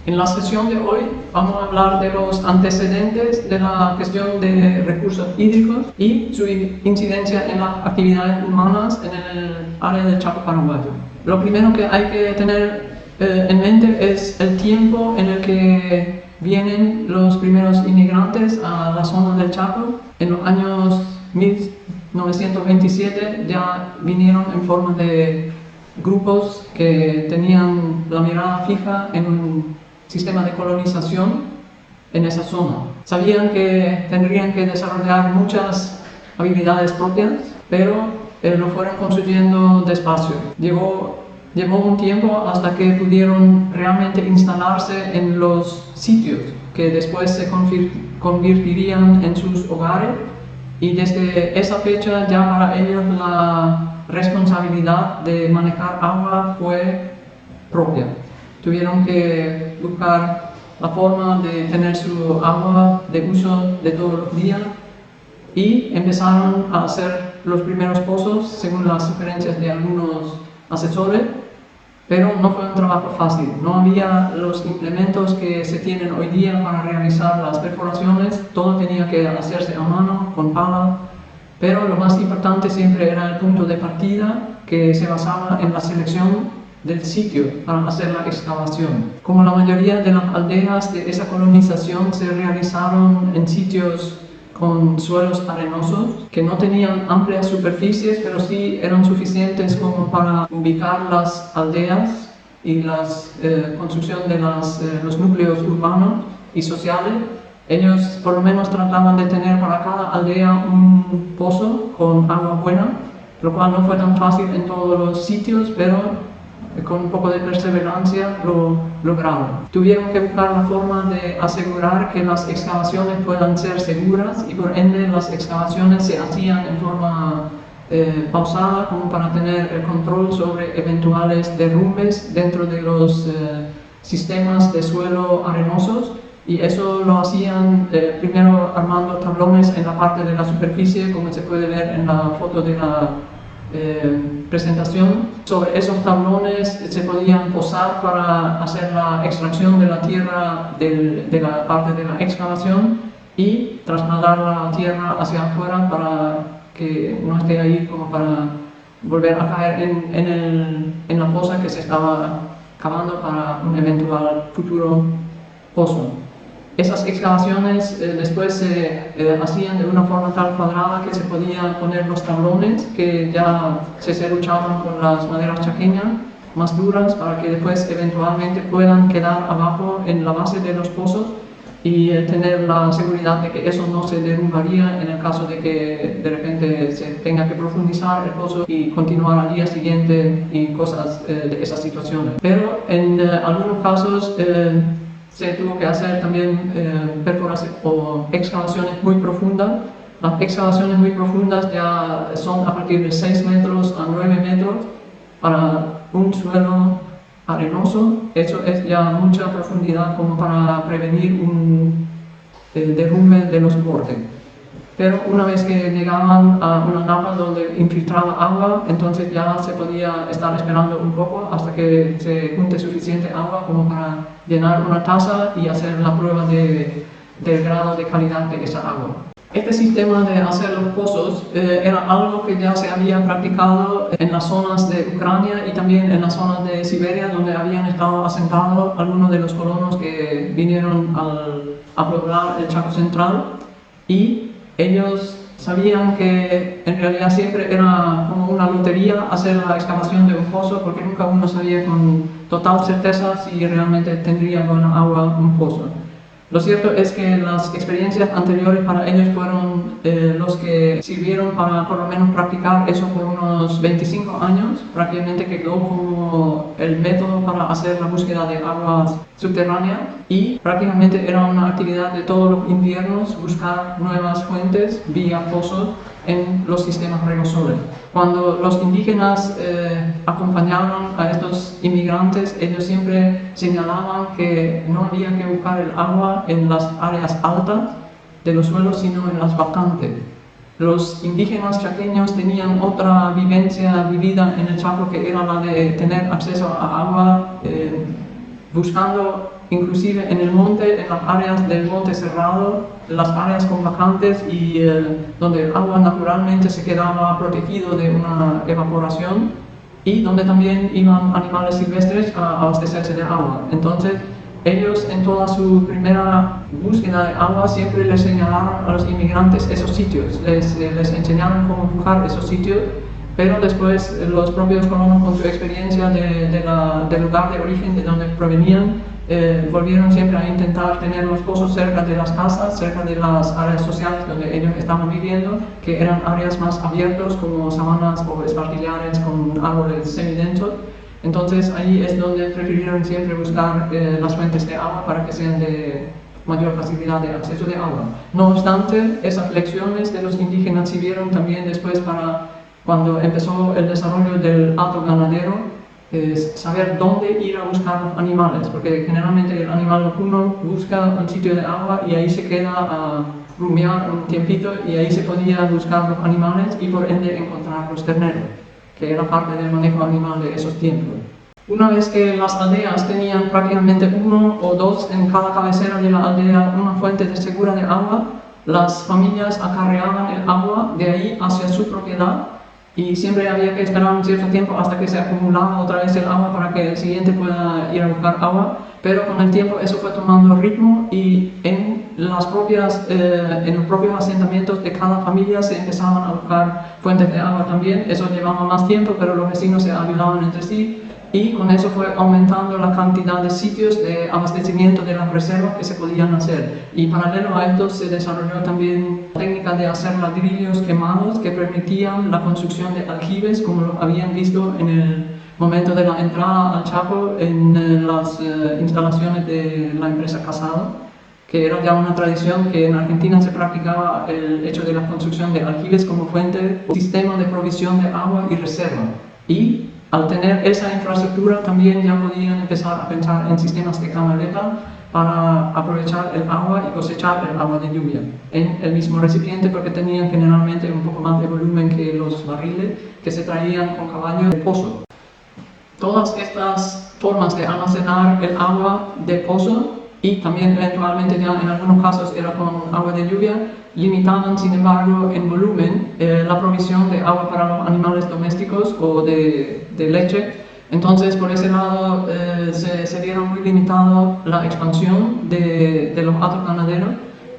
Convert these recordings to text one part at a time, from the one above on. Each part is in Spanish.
En la sesión de hoy vamos a hablar de los antecedentes de la gestión de recursos hídricos y su incidencia en las actividades humanas en el área del Chaco paraguayo. Lo primero que hay que tener en mente es el tiempo en el que vienen los primeros inmigrantes a la zona del Chaco. En los años 1927 ya vinieron en forma de grupos que tenían la mirada fija en un sistema de colonización en esa zona. Sabían que tendrían que desarrollar muchas habilidades propias, pero lo fueron construyendo despacio. Llevó un tiempo hasta que pudieron realmente instalarse en los sitios que después se convertirían en sus hogares, y desde esa fecha ya para ellos la responsabilidad de manejar agua fue propia. Tuvieron que buscar la forma de tener su agua de uso de todos los días y empezaron a hacer los primeros pozos según las sugerencias de algunos asesores, pero no fue un trabajo fácil. No había los implementos que se tienen hoy día para realizar las perforaciones, todo tenía que hacerse a mano, con pala, pero lo más importante siempre era el punto de partida, que se basaba en la selección del sitio para hacer la excavación. Como la mayoría de las aldeas de esa colonización se realizaron en sitios con suelos arenosos que no tenían amplias superficies, pero sí eran suficientes como para ubicar las aldeas y la construcción de los núcleos urbanos y sociales. Ellos por lo menos trataban de tener para cada aldea un pozo con agua buena, lo cual no fue tan fácil en todos los sitios, pero con un poco de perseverancia lo lograron. Tuvieron que buscar la forma de asegurar que las excavaciones puedan ser seguras, y por ende las excavaciones se hacían en forma pausada, como para tener el control sobre eventuales derrumbes dentro de los sistemas de suelo arenosos. Y eso lo hacían primero armando tablones en la parte de la superficie, como se puede ver en la foto de la presentación. Sobre esos tablones se podían posar para hacer la extracción de la tierra de la parte de la excavación y trasladar la tierra hacia afuera para que no esté ahí como para volver a caer en la fosa que se estaba cavando para un eventual futuro pozo. Esas excavaciones después se hacían de una forma tal cuadrada que se podían poner los tablones que ya se serruchaban con las maderas chaqueñas más duras, para que después eventualmente puedan quedar abajo en la base de los pozos y tener la seguridad de que eso no se derrumbaría en el caso de que de repente se tenga que profundizar el pozo y continuar al día siguiente y cosas de esas situaciones. Pero en algunos casos se tuvo que hacer también perforaciones o excavaciones muy profundas. Las excavaciones muy profundas ya son a partir de 6 metros a 9 metros para un suelo arenoso. Eso es ya mucha profundidad como para prevenir un derrumbe de los bordes. Pero una vez que llegaban a una napa donde infiltraba agua, entonces ya se podía estar esperando un poco hasta que se junte suficiente agua como para llenar una taza y hacer la prueba del grado de calidad de esa agua. Este sistema de hacer los pozos era algo que ya se había practicado en las zonas de Ucrania y también en las zonas de Siberia, donde habían estado asentados algunos de los colonos que vinieron a poblar el Chaco Central, y ellos sabían que en realidad siempre era como una lotería hacer la excavación de un pozo, porque nunca uno sabía con total certeza si realmente tendría buena agua un pozo. Lo cierto es que las experiencias anteriores para ellos fueron los que sirvieron para por lo menos practicar eso por unos 25 años. Prácticamente que quedó como el método para hacer la búsqueda de aguas subterráneas, y prácticamente era una actividad de todos los inviernos buscar nuevas fuentes vía pozos en los sistemas regosores. Cuando los indígenas acompañaban a estos inmigrantes, ellos siempre señalaban que no había que buscar el agua en las áreas altas de los suelos, sino en las vacantes. Los indígenas chaqueños tenían otra vivencia vivida en el Chaco, que era la de tener acceso a agua buscando inclusive en el monte, en las áreas del monte cerrado, las áreas con bajantes y donde el agua naturalmente se quedaba protegido de una evaporación y donde también iban animales silvestres a abastecerse de agua. Entonces, ellos en toda su primera búsqueda de agua siempre les señalaron a los inmigrantes esos sitios, les enseñaron cómo buscar esos sitios, pero después los propios colonos con su experiencia del lugar de origen de donde provenían, volvieron siempre a intentar tener los pozos cerca de las casas, cerca de las áreas sociales donde ellos estaban viviendo, que eran áreas más abiertas como sabanas o espartillares con árboles semidensos. Entonces ahí es donde prefirieron siempre buscar las fuentes de agua para que sean de mayor facilidad de acceso de agua. No obstante, esas lecciones de los indígenas sirvieron también después para cuando empezó el desarrollo del hato ganadero, saber dónde ir a buscar los animales, porque generalmente el animal vacuno busca un sitio de agua y ahí se queda a rumiar un tiempito y ahí se podía buscar los animales y por ende encontrar los terneros, que era parte del manejo animal de esos tiempos. Una vez que las aldeas tenían prácticamente uno o dos en cada cabecera de la aldea una fuente segura de agua, las familias acarreaban el agua de ahí hacia su propiedad y siempre había que esperar un cierto tiempo hasta que se acumulaba otra vez el agua para que el siguiente pueda ir a buscar agua, pero con el tiempo eso fue tomando ritmo y en los propios asentamientos de cada familia se empezaban a buscar fuentes de agua también. Eso llevaba más tiempo, pero los vecinos se ayudaban entre sí y con eso fue aumentando la cantidad de sitios de abastecimiento de las reservas que se podían hacer. Y paralelo a esto se desarrolló también la técnica de hacer ladrillos quemados que permitían la construcción de aljibes, como lo habían visto en el momento de la entrada al Chaco en las instalaciones de la empresa Casado, que era ya una tradición que en Argentina se practicaba el hecho de la construcción de aljibes como fuente o sistema de provisión de agua y reserva. Y al tener esa infraestructura también ya podían empezar a pensar en sistemas de canaleta para aprovechar el agua y cosechar el agua de lluvia en el mismo recipiente, porque tenían generalmente un poco más de volumen que los barriles que se traían con caballo de pozo. Todas estas formas de almacenar el agua de pozo y también eventualmente ya en algunos casos era con agua de lluvia, limitaban sin embargo en volumen la provisión de agua para los animales domésticos o de leche. Entonces por ese lado se vieron muy limitado la expansión de los hatos ganaderos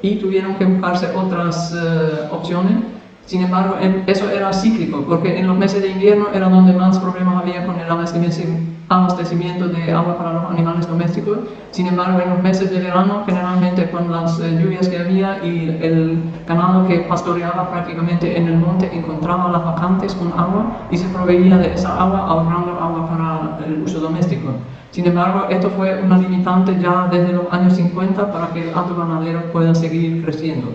y tuvieron que buscarse otras opciones. Sin embargo, eso era cíclico, porque en los meses de invierno era donde más problemas había con el abastecimiento de agua para los animales domésticos. Sin embargo, en los meses de verano, generalmente con las lluvias que había y el ganado que pastoreaba prácticamente en el monte encontraba las vacantes con agua y se proveía de esa agua, ahorrando agua para el uso doméstico. Sin embargo, esto fue una limitante ya desde los años 50 para que el hato ganadero pueda seguir creciendo.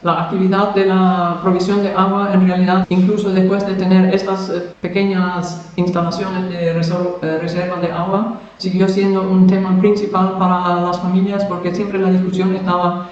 La actividad de la provisión de agua, en realidad, incluso después de tener estas pequeñas instalaciones de reserva de agua, siguió siendo un tema principal para las familias, porque siempre la discusión estaba,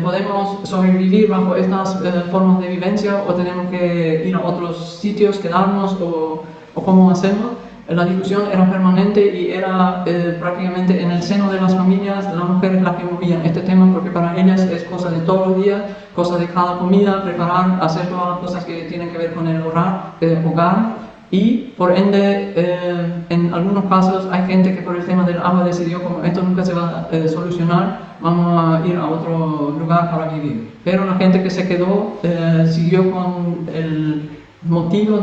¿podemos sobrevivir bajo estas formas de vivencia o tenemos que ir a otros sitios, quedarnos o cómo hacemos? La discusión era permanente y era prácticamente en el seno de las familias, las mujeres las que movían este tema, porque para ellas es cosa de todos los días, cosa de cada comida, preparar, hacer todas las cosas que tienen que ver con el hogar y por ende en algunos casos hay gente que por el tema del agua decidió como esto nunca se va a solucionar, vamos a ir a otro lugar para vivir. Pero la gente que se quedó siguió con el motivo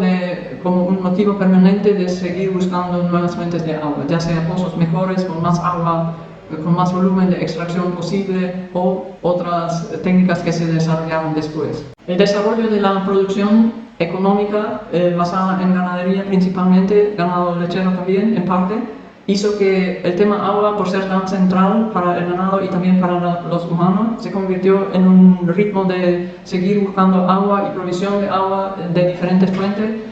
como un motivo permanente de seguir buscando nuevas fuentes de agua, ya sea pozos mejores, con más agua, con más volumen de extracción posible o otras técnicas que se desarrollaron después. El desarrollo de la producción económica basada en ganadería principalmente, ganado lechero también en parte, hizo que el tema agua, por ser tan central para el ganado y también para los humanos, se convirtió en un ritmo de seguir buscando agua y provisión de agua de diferentes fuentes,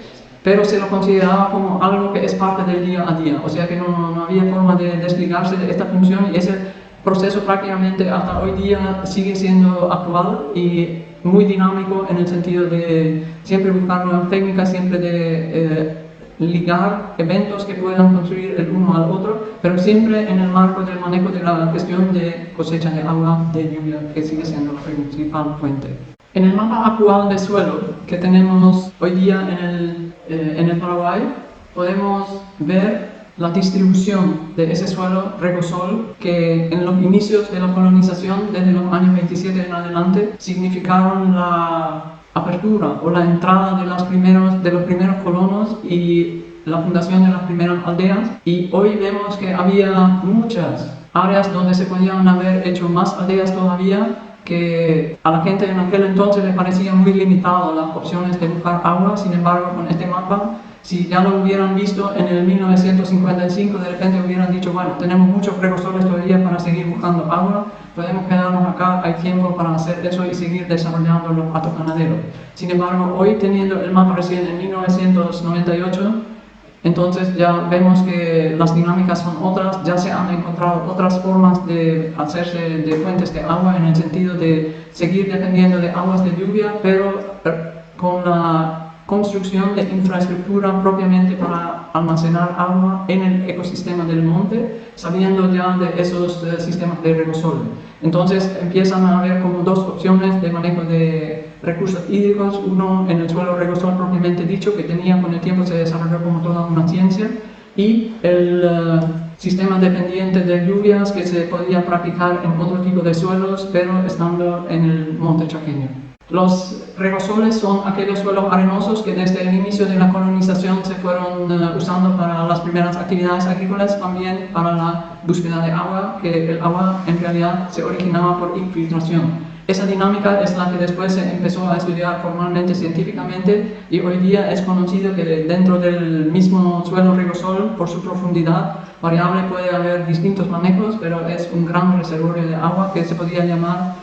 pero se lo consideraba como algo que es parte del día a día, o sea que no había forma de desligarse de esta función y ese proceso prácticamente hasta hoy día sigue siendo actual y muy dinámico en el sentido de siempre buscar nuevas técnicas, siempre de ligar eventos que puedan construir el uno al otro, pero siempre en el marco del manejo de la gestión de cosecha de agua de lluvia, que sigue siendo la principal fuente. En el mapa actual de suelo que tenemos hoy día en el Paraguay, podemos ver la distribución de ese suelo regosol que en los inicios de la colonización, desde los años 27 en adelante, significaron la apertura o la entrada de los primeros colonos y la fundación de las primeras aldeas. Y hoy vemos que había muchas áreas donde se podían haber hecho más aldeas todavía, que a la gente en aquel entonces le parecía muy limitado las opciones de buscar agua. Sin embargo, con este mapa, si ya lo hubieran visto en el 1955, de repente hubieran dicho, bueno, tenemos muchos regosoles todavía para seguir buscando agua, podemos quedarnos acá, hay tiempo para hacer eso y seguir desarrollando los patos ganaderos. Sin embargo, hoy teniendo el mapa recién en 1998, entonces ya vemos que las dinámicas son otras, ya se han encontrado otras formas de hacerse de fuentes de agua en el sentido de seguir dependiendo de aguas de lluvia, pero con la construcción de infraestructura propiamente para almacenar agua en el ecosistema del monte, sabiendo ya de esos sistemas de regosol. Entonces empiezan a haber como dos opciones de manejo de recursos hídricos, uno en el suelo regosol propiamente dicho, que con el tiempo se desarrolló como toda una ciencia, y el sistema dependiente de lluvias que se podía practicar en otro tipo de suelos, pero estando en el monte chaqueño. Los regosoles son aquellos suelos arenosos que desde el inicio de la colonización se fueron usando para las primeras actividades agrícolas, también para la búsqueda de agua, que el agua en realidad se originaba por infiltración. Esa dinámica es la que después se empezó a estudiar formalmente científicamente y hoy día es conocido que dentro del mismo suelo regosol, por su profundidad variable, puede haber distintos manejos, pero es un gran reservorio de agua que se podría llamar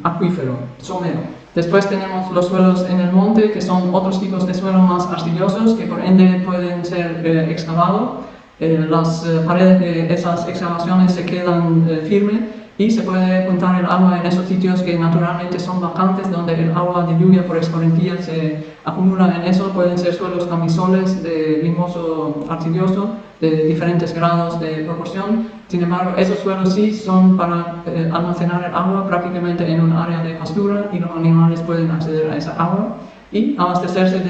acuífero, somero. Después tenemos los suelos en el monte, que son otros tipos de suelos más arcillosos, que por ende pueden ser excavados. Las paredes de esas excavaciones se quedan firmes y se puede juntar el agua en esos sitios que naturalmente son vacantes, donde el agua de lluvia por escorrentía se acumula en eso. Pueden ser suelos camisoles de limoso arcilloso de diferentes grados de proporción. Sin embargo, esos suelos sí son para almacenar el agua prácticamente en un área de pastura y los animales pueden acceder a esa agua y abastecerse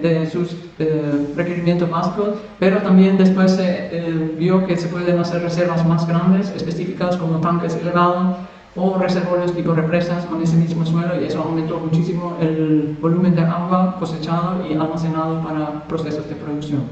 de sus requerimientos básicos, pero también después se vio que se pueden hacer reservas más grandes, específicas como tanques elevados o reservorios tipo represas con ese mismo suelo, y eso aumentó muchísimo el volumen de agua cosechado y almacenado para procesos de producción.